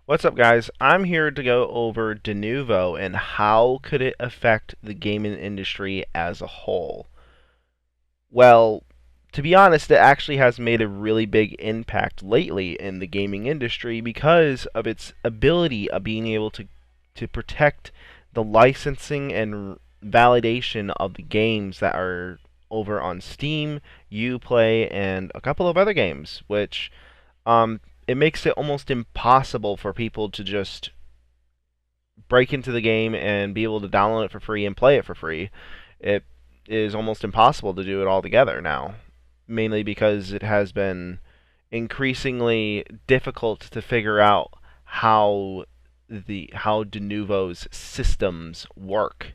What's up, guys? I'm here to go over Denuvo and how could it affect the gaming industry as a whole. Well, to be honest, it actually has made a really big impact lately in the gaming industry because of its ability of being able to protect the licensing and validation of the games that are over on Steam, Uplay, and a couple of other games, which it makes it almost impossible for people to just break into the game and be able to download it for free and play it for free. It is almost impossible to do it all together now, mainly because it has been increasingly difficult to figure out how Denuvo's systems work.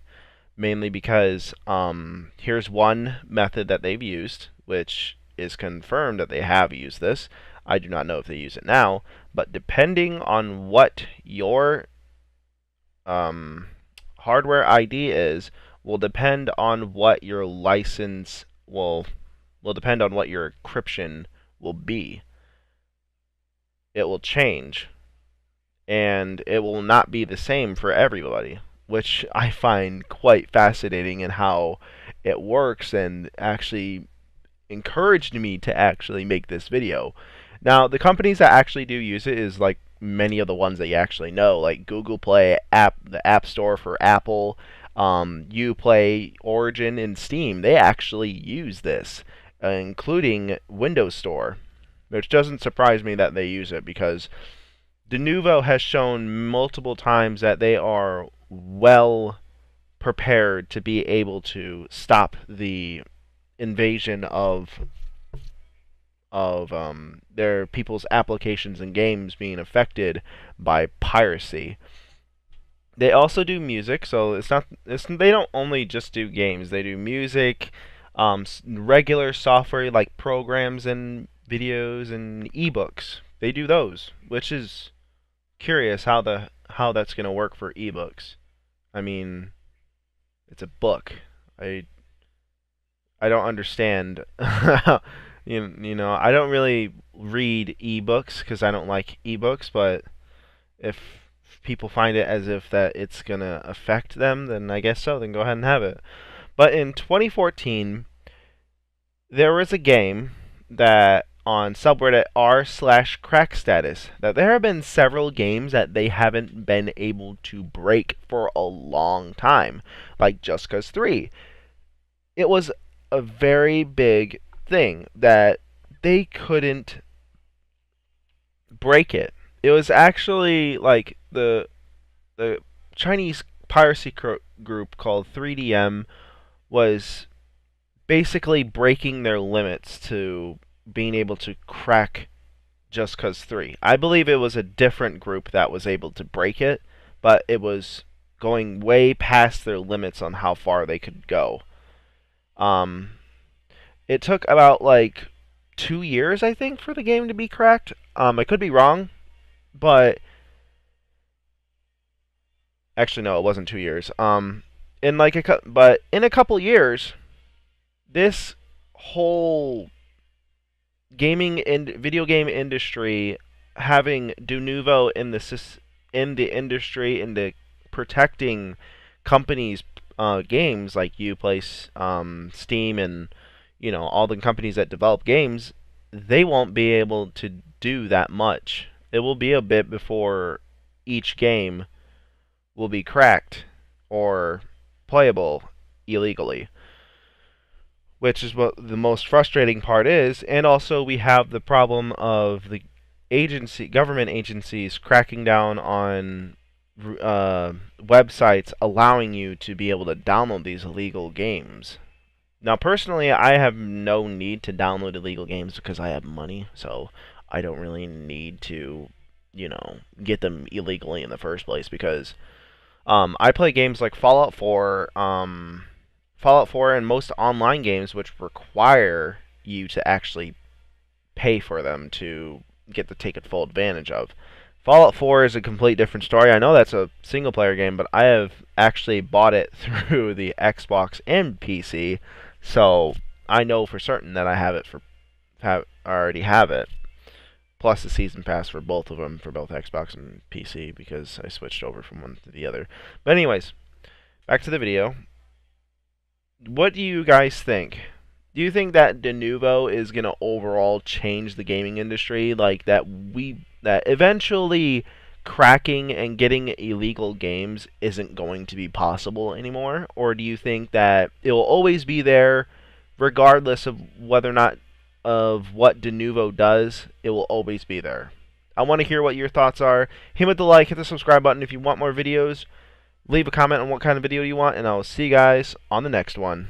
Mainly because here's one method that they've used, which is confirmed that they have used this. I do not know if they use it now, but depending on what your hardware ID is, will depend on what your license will depend on what your encryption will be. It will change, and it will not be the same for everybody, which I find quite fascinating in how it works and actually encouraged me to actually make this video. Now, the companies that actually do use it is like many of the ones that you actually know, like Google Play, the App Store for Apple, Uplay, Origin, and Steam. They actually use this, including Windows Store, which doesn't surprise me that they use it because Denuvo has shown multiple times that they are well prepared to be able to stop the invasion of their people's applications and games being affected by piracy. They also do music, so they don't only just do games. They do music, regular software like programs and videos and ebooks. They do those, which is curious how that's gonna work for ebooks. I mean, it's a book. I I don't understand. I don't really read ebooks because I don't like ebooks, but if people find it as if that it's gonna affect them, then I guess so. Then go ahead and have it. But in 2014, there was a game that on subreddit r/crackstatus that there have been several games that they haven't been able to break for a long time, like Just Cause 3. It was a very big thing that they couldn't break it. It was actually like the Chinese piracy group called 3DM was basically breaking their limits to being able to crack Just Cause 3. I believe it was a different group that was able to break it, but it was going way past their limits on how far they could go. Um, it took about like 2 years, I think, for the game to be cracked. I could be wrong, but actually no, it wasn't 2 years. But in a couple years, this whole gaming and video game industry having Donuvo in the industry in the protecting companies games like Uplay, Steam, and all the companies that develop games, they won't be able to do that much. It will be a bit before each game will be cracked or playable illegally, which is what the most frustrating part is. And also we have the problem of the government agencies cracking down on websites allowing you to be able to download these illegal games. Now, personally, I have no need to download illegal games because I have money, so I don't really need to, get them illegally in the first place because I play games like Fallout 4, and most online games which require you to actually pay for them to get to take full advantage of. Fallout 4 is a complete different story. I know that's a single player game, but I have actually bought it through the Xbox and PC, so I know for certain that I already have it. plus the season pass for both of them, for both Xbox and PC, because I switched over from one to the other. But anyways, back to the video. What do you guys think? Do you think that Denuvo is going to overall change the gaming industry? Like that eventually cracking and getting illegal games isn't going to be possible anymore? Or do you think that it will always be there regardless of whether or not of what Denuvo does, it will always be there? I want to hear what your thoughts are. Hit with the like, hit the subscribe button if you want more videos. Leave a comment on what kind of video you want, and I will see you guys on the next one.